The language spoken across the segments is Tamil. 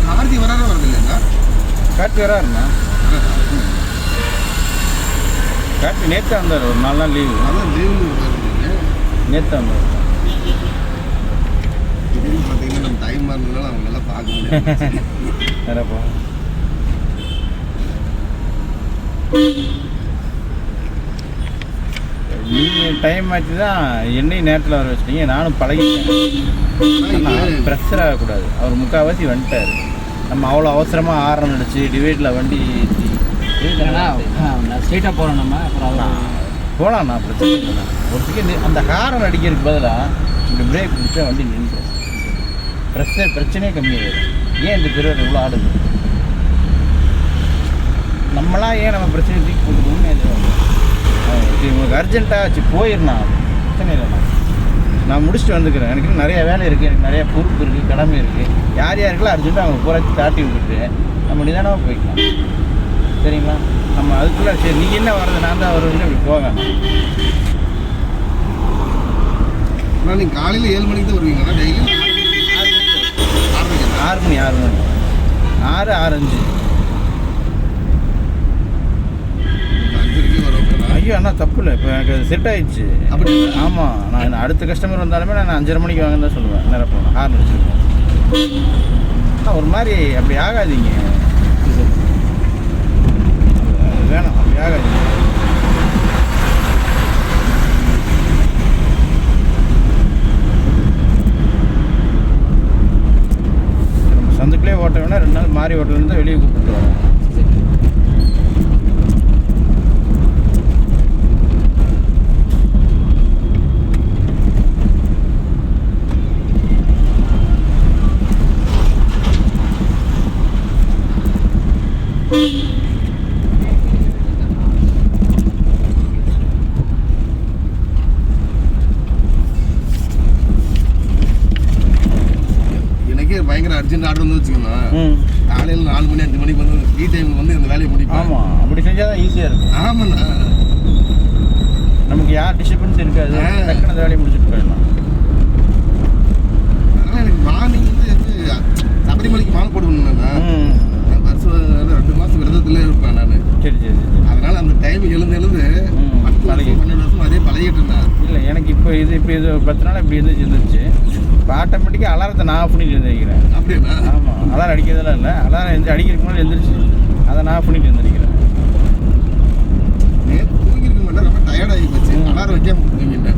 கார்த்தி வராத வருது இல்லைங்க? கார்த்தி வராருண்ணா. கார்த்தி நேற்று வந்தார், ஒரு 4 நாள் லீவு. அதான் லீவு நேற்று வந்தார். திடீர்னு பார்த்தீங்கன்னா நம்ம டைமாக இருந்ததுனால அவங்களெல்லாம் பார்க்க முடியாது. வேறப்பா நீங்கள் டைம் ஆச்சு தான் என்னையும் நேரத்தில் வர வச்சிட்டீங்க. நானும் பழகிட்டேன். ஆனால் ப்ரெஷர் ஆகக்கூடாது. அவர் முக்கால்வாசி வந்துட்டார். நம்ம அவ்வளோ அவசரமாக ஆரம் அடிச்சு டிவைடில் வண்டி ஸ்ட்ரெயிட்டாக போகிறோம். நம்ம அப்புறம் போகலாண்ணா, பிரச்சனை இல்லைண்ணா. ஒரு செகண்ட் அந்த ஹாரன் அடிக்கிறதுக்கு பதிலாக இப்படி பிரேக் பிடிச்சா வண்டி நின்றுடும். பிரச்சனையே கம்மியாகிடும். ஏன் இந்த பெரியவர் இவ்வளோ ஆடுது? நம்மளாம் ஏன் நம்ம பிரச்சனையை தூக்கி கொடுக்கணும்னு எதிர்பார்க்கணும். உங்களுக்கு அர்ஜென்ட்டாக ஆச்சு போயிடணா, பிரச்சனை இல்லைண்ணா. நான் முடிச்சுட்டு வந்துக்கிறேன். எனக்கு நிறையா வேலை இருக்குது, எனக்கு நிறையா பொறுப்பு இருக்குது, கடமை இருக்குது. யார் யாருக்கெல்லாம் அர்ஜென்ட்டாக அவங்க பூரா தாட்டி விட்டுட்டு நம்ம நிதானமாக போய்க்கலாம். சரிங்களா? நம்ம அதுக்குள்ளே சரி நீங்கள் என்ன வர்றது, நான் தான் வருவேன்னு அப்படி போவேன். ஆனால் நீங்கள் காலையில் 7 மணிக்கு தான் வருவீங்களா டெய்லி? 6 மணி 6:05 ஐயோ அண்ணா தப்பு இல்லை. இப்போ எனக்கு அது செட் ஆகிடுச்சு. அப்படி? ஆமாம். நான் அடுத்த கஸ்டமர் வந்தாலுமே நான் 5:30 மணிக்கு வாங்கன்னு தான் சொல்லுவேன். நேரம் போகணும், ஹார்ன் அடிச்சிருக்கேன். ஆனால் ஒரு மாதிரி அப்படி ஆகாதீங்க. வேணாம், அப்படி ஆகாதீங்க. நம்ம சந்துக்குள்ளே ஓட்ட வேணா 2 நாள் மாறி ஓட்டலேருந்து வெளியே கூப்பிட்டுருவாங்க. எனக்கே பயங்கர அர்ஜென்ட் ஆர்டர் வந்து வச்சுக்கோங்க. காலையில் 4 மணி 5 மணிக்கு வந்து ஃப்ரீ டைம் வந்து இந்த வேலையை முடிப்பேன். ஆமாம், அப்படி செஞ்சால் தான் ஈஸியாக இருக்கும். ஆமாண்ணா, நமக்கு யார் டிஸ்டர்பன்ஸ் இருக்காது. டக்குனு அந்த வேலையை முடிச்சுட்டு போயிடலாம். அதனால் எனக்கு மார்னிங் வந்து சபரிமலைக்கு மாலை போடுவேன்னா நான் வருஷம் 2 மாதம் விரதத்தில் இருப்பேன் நான். சரி சரி சரி. அதனால் அந்த டைம் எழுந்து 12 வருஷம் அதே பழகிட்டு இருந்தேன். இல்லை எனக்கு இப்போ இது 10 நாள் இப்படி இருந்துச்சு. இப்போ ஆட்டோமேட்டிக்காக அலாரத்தை நான் ஆஃப் பண்ணிட்டு எழுந்திரிக்கிறேன். அப்படின்னா? ஆமாம், அலாரம் அடிக்கிறதெல்லாம் இல்லை. அலாரம் அடிக்கிறதுக்கு முன்னாடி எழுந்திரிச்சு அதை நான் ஆஃப் பண்ணிட்டு எழுந்திரிக்கிறேன். நேற்று தூங்கிருக்க மாட்டேன், ரொம்ப டயர்டாகி போச்சு. அலாரம் வைக்காம தூங்கிட்டேன்.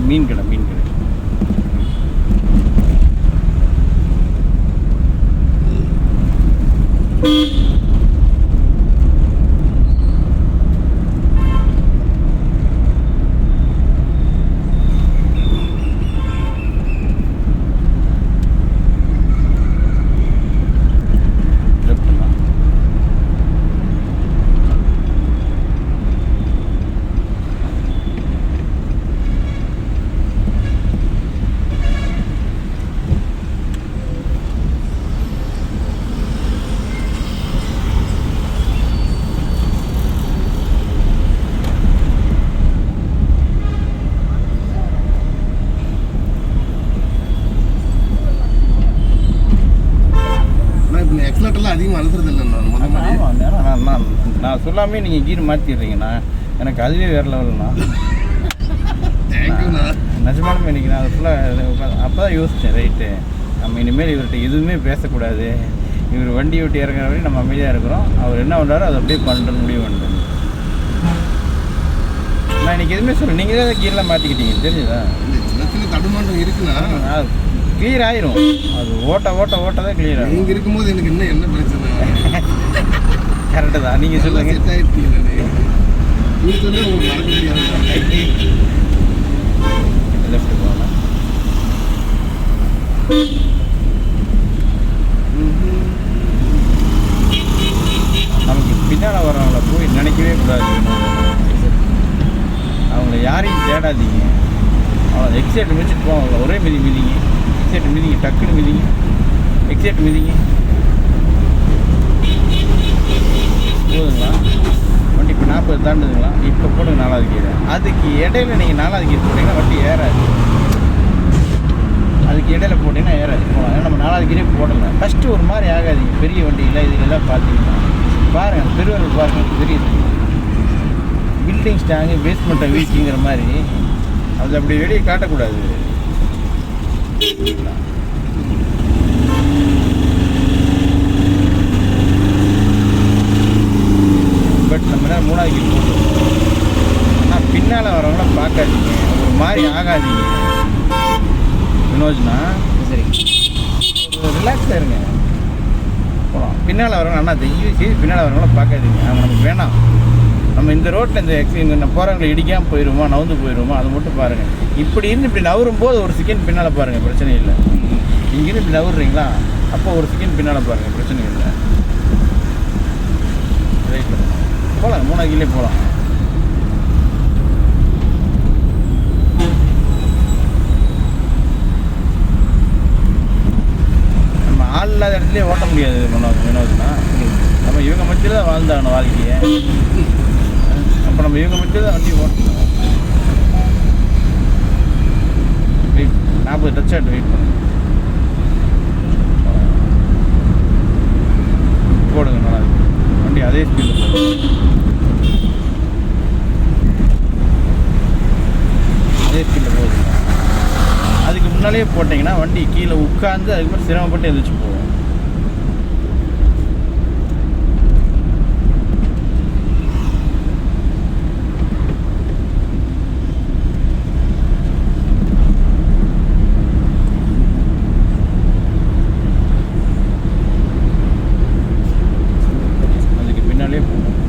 மீன் கடை அதிகமாக அழுத்துறது இல்லை. நான் சொல்லாமே நீங்கள் கீர் மாற்றிடுறீங்கண்ணா. எனக்கு அதுவே வேறு லெவல்ண்ணா. தேங்க்யூண்ணா. நிஜமாலுமே இன்றைக்கி நான் ஃபுல்லாக அப்போ தான் யோசித்தேன். ரைட்டு, நம்ம இனிமேல் இவர்கிட்ட எதுவுமே பேசக்கூடாது. இவர் வண்டி விட்டு இறங்குற வரையும் நம்ம அமைதியாக இருக்கிறோம். அவர் என்ன பண்ணுறாரோ அதை அப்படியே பண்ணுறது முடிவு பண்ணுறேன். நான் இன்றைக்கி எதுவுமே சொல்ல, நீங்கள் தான் கீரெலாம் மாற்றிக்கிட்டீங்க, தெரிஞ்சுதா? சின்ன சின்ன தடுமாற்றம் இருக்குண்ணா, கிளியர் ஆயிரும். அது ஓட்ட தான் கிளியர் ஆகும். நீங்கள் இருக்கும்போது எனக்கு இன்னும் என்ன பிரச்சனை? கரெக்டு தான் நீங்கள் சொல்லுங்க. செட் ஆயிடுச்சு. நீங்க சொன்னா உங்களுக்கு மறக்க முடியாது. லெஃப்ட் போகலாம். நமக்கு பின்னால் வரவங்கள போய் நினைக்கவே கூடாது. அவங்கள யாரையும் தேடாதீங்க. அவங்கள எக்ஸைட் மிதிச்சுட்டு போவாங்க. ஒரே மிதிங்க. எக்ஸைட் மிதிங்க, டக்குன்னு மிதிங்க. எக்ஸைட் மிதிங்க. போதுங்களா? வண்டி இப்போ 40 தாண்டுதுங்களா? இப்போ போடுங்க 4வது கீரை. அதுக்கு இடையில நீங்கள் 4வது கீரை போட்டிங்கன்னா வண்டி ஏறாது. அதுக்கு இடையில போட்டிங்கன்னா ஏறாது. போகலாம். ஏன்னா நம்ம 4வது கீரே போடலை. ஃபஸ்ட்டு ஒரு மாதிரி ஆகாதீங்க. பெரிய வண்டியில் இதுலெல்லாம் பார்த்தீங்கன்னா பாருங்கள், பெருவர்கள் பாருங்கள், தெரியுது. பில்டிங் ஸ்டாங்கு பேஸ்மெண்ட்டை வீச்சுங்கிற மாதிரி அது அப்படி வெளியே காட்டக்கூடாது. பட் நம்ம என்ன 3வது கீர் போட்டுருவோம். ஆனால் பின்னால் வரவங்கள பார்க்காதீங்க, ஒரு மாதிரி ஆகாதீங்க. வினோஜ்னா சரி ரிலாக்ஸாக இருங்க, போகலாம். பின்னால் வரவங்க அண்ணா தயவு செய்து பின்னால் வரவங்கள பார்க்காதீங்க. அவங்க நமக்கு வேணாம். நம்ம இந்த ரோட்டில் இந்த போகிறவங்களை இடிக்காமல் போயிடுவோமா, நவுந்து போயிடுவோமா, அதை மட்டும் பாருங்கள். இப்படி இருந்து இப்படி நவரும் போது ஒரு செகண்ட் பின்னால் பாருங்கள், பிரச்சனை இல்லை. இங்கேருந்து இப்படி நவர்றீங்களா, அப்போ ஒரு செகண்ட் பின்னால் பாருங்கள், பிரச்சனை இல்லை. ரைட் போகலாம், 3வது கீழே போகலாம். நம்ம ஆள் இல்லாத இடத்துலேயே ஓட்ட முடியாது வினோத்னா. நம்ம இவங்க மத்தியில் தான் வாழ்ந்தாகணும் வாழ்க்கையை. அப்போ நம்ம இவங்க மத்தியில் தான் வண்டி ஓட்டணும். வெயிட் 40 டச் ஆகிட்டு வெயிட் பண்ணுங்க. போடுங்க, நல்லா இருக்கு வண்டி. அதே ஸ்பீடில் போடுங்க. அதே ஸ்பீடில் போகுதுங்க. அதுக்கு முன்னாலேயே போட்டிங்கன்னா வண்டி கீழே உட்காந்து அதுக்கப்புறம் சிரமப்பட்டு எந்திரிச்சு போகும்.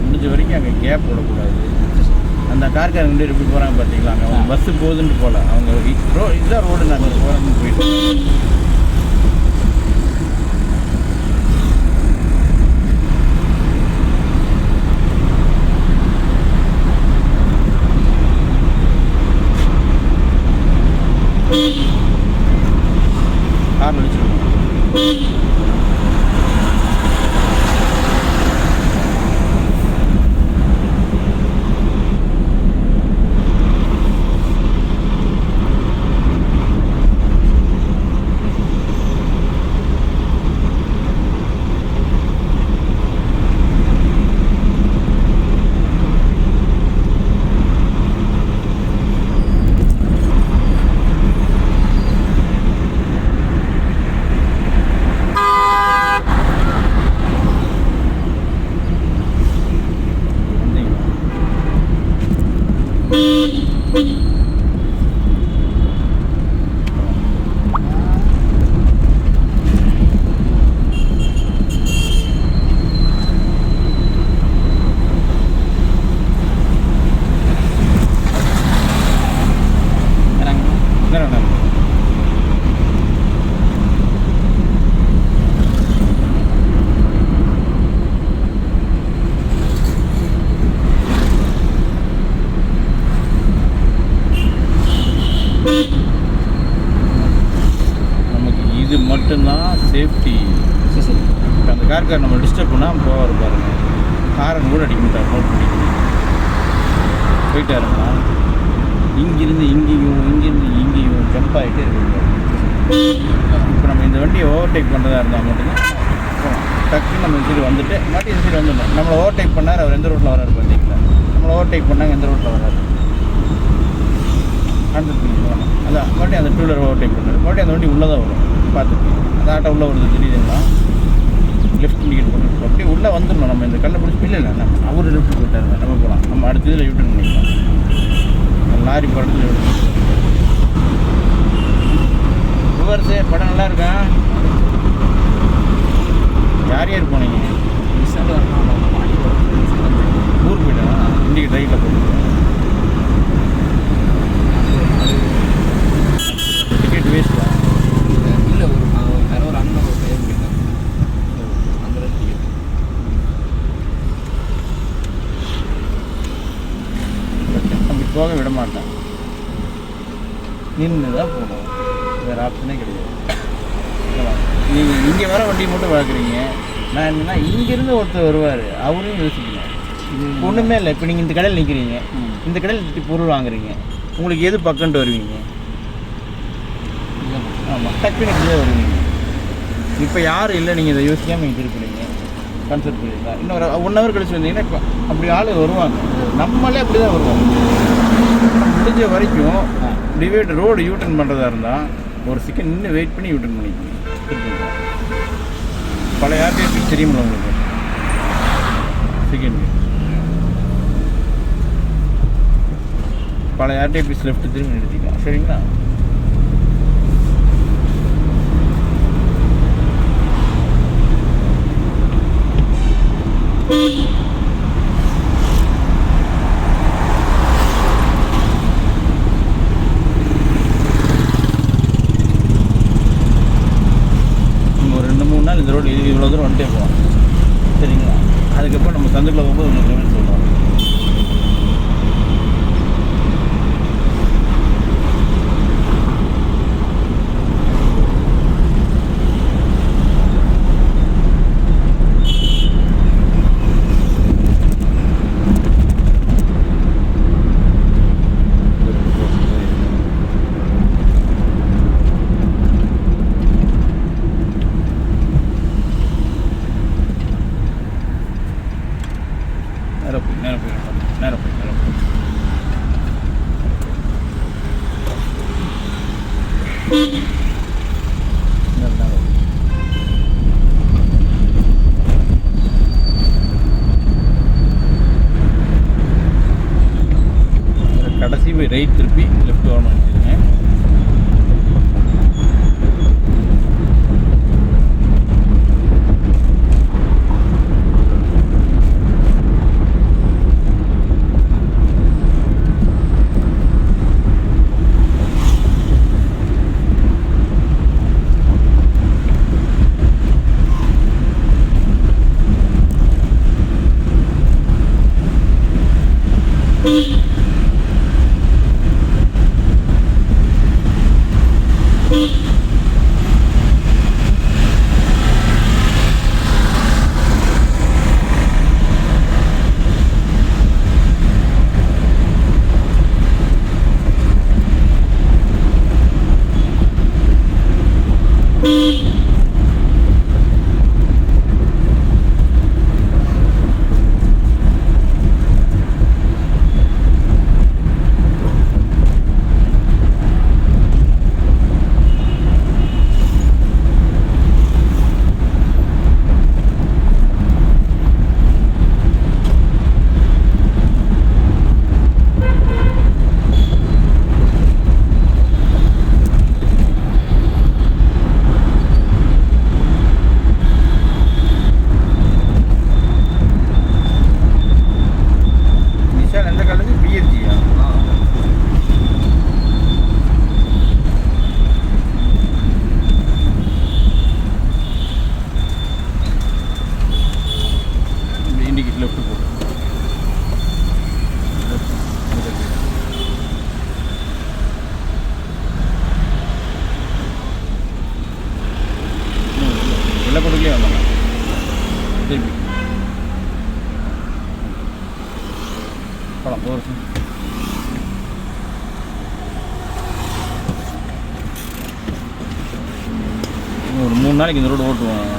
முடிஞ்ச வரைக்கும் அங்கே கேப் விடக்கூடாது. அந்த கார்காரங்க எப்படி போகிறாங்க பார்த்தீங்களா, அங்கே அவங்க பஸ்ஸு போகுதுன்ட்டு போகல, அவங்க இதுதான் ரோடு நாங்கள் போகிறோம்னு போயிட்டு. காரில் வச்சுருக்கோம். நமக்கு இது மட்டும்தான் சேஃப்டி. இப்போ அந்த கார்கார் நம்ம டிஸ்டர்ப் பண்ணால் போவார் பாருங்க, ஹாரன் கூட அடிக்க மாட்டார். நோட் பண்ணிக்கணும். போயிட்டாருங்களா, இங்கிருந்து இங்கேயும் ஜம்ப் ஆகிட்டே இருக்குங்க. இப்போ நம்ம இந்த வண்டியை ஓவர்டேக் பண்ணுறதா இருந்தால் மட்டும்தான் டக்குன்னு நம்ம இந்த சைடு வந்துட்டு மாட்டி இந்த சைடு வந்துடணும். நம்மளை ஓவர்டேக் பண்ணார், அவர் எந்த ரோட்டில் வராரு பார்த்தீங்களா, நம்மளை ஓவர்டேக் பண்ணாங்க எந்த ரோட்டில் வராரு, அதான் மறுபடியும் அந்த 2 வீலர் ஓவர்டேக் பண்ணுறாரு. மறுபடியும் அந்த வண்டி உள்ளே தான் வரும், பார்த்துக்கோங்க. அந்த ஆட்டோ உள்ளே வருது தெரியுதுங்களா, லெஃப்ட் இண்டிகேட் பண்ணிட்டு அப்படியே உள்ளே வந்துடணும். நம்ம இந்த கல்லை பிடிச்சி இல்லை நம்ம அவர் லெஃப்ட் போயிட்டாருங்க, நம்ம போகலாம். நம்ம அடுத்த இதில் யூட்டன் பண்ணிக்கலாம். லாரி படத்தில் ரிவர்ஸு படம் நல்லா இருக்கா? யார் யார் போனீங்க? ரிசல்ட் வரணும். போக விட மாட்டேன். நின்று தான் போகணும், வேறு ஆப்ஷனே கிடையாது. நீங்கள் இங்கே வர வண்டி மட்டும் பார்க்குறீங்க. நான் என்னென்னா இங்கேருந்து ஒருத்தர் வருவார், அவரையும் யோசிக்கணும். ஒன்றுமே இல்லை. இப்போ நீங்கள் இந்த கடையில் நிற்கிறீங்க, இந்த கடையில் பொருள் வாங்குறீங்க, உங்களுக்கு எது பக்கம்ட்டு வருவீங்க? ஆமாம், டக்குன்னு இப்படி தான் வருவீங்க. இப்போ யாரும் இல்லை, நீங்கள் இதை யோசிக்காமல் நீங்கள் திருப்பிடுங்க, கன்சல்ட் பண்ணிடலாம். இன்னொரு 1 ஹவர் கழிச்சு வந்தீங்கன்னா இப்போ அப்படி ஆள் வருவாங்க. நம்மளே அப்படி தான் வருவாங்க. முடிஞ்ச வரைக்கும் டிவைட் ரோடு யூட்டர்ன் பண்ணுறதா இருந்தால் ஒரு செகண்ட் நின்று வெயிட் பண்ணி யூட்டர்ன் பண்ணிக்கணும். பழைய ஆர்டிஎஸ் தெரியுமில்ல உங்களுக்கு? செகண்ட் பழைய ஆர்டிஎஸ் லெஃப்ட் திரும்பி நிறுத்திக்கலாம். சரிங்களா? ஒரு 2-3 நாள் இந்த ரோடு இவ்வளோ தூரம் வந்துட்டே போகலாம். சரிங்களா? அதுக்கப்புறம் நம்ம சந்துக்குள்ள போகும்போது உங்களுக்கு லிமிட் சொல்கிறோம். நேரம் போய் கடைசி போய் ரைட் திருப்பி லெஃப்ட் வரணும் வச்சுருங்க. வெள்ளக்கோட்டைக்கே வந்தாங்க திருப்பி படம் ஒரு ஒரு 3 நாளைக்கு இந்த ரோடு ஓட்டுவோம்.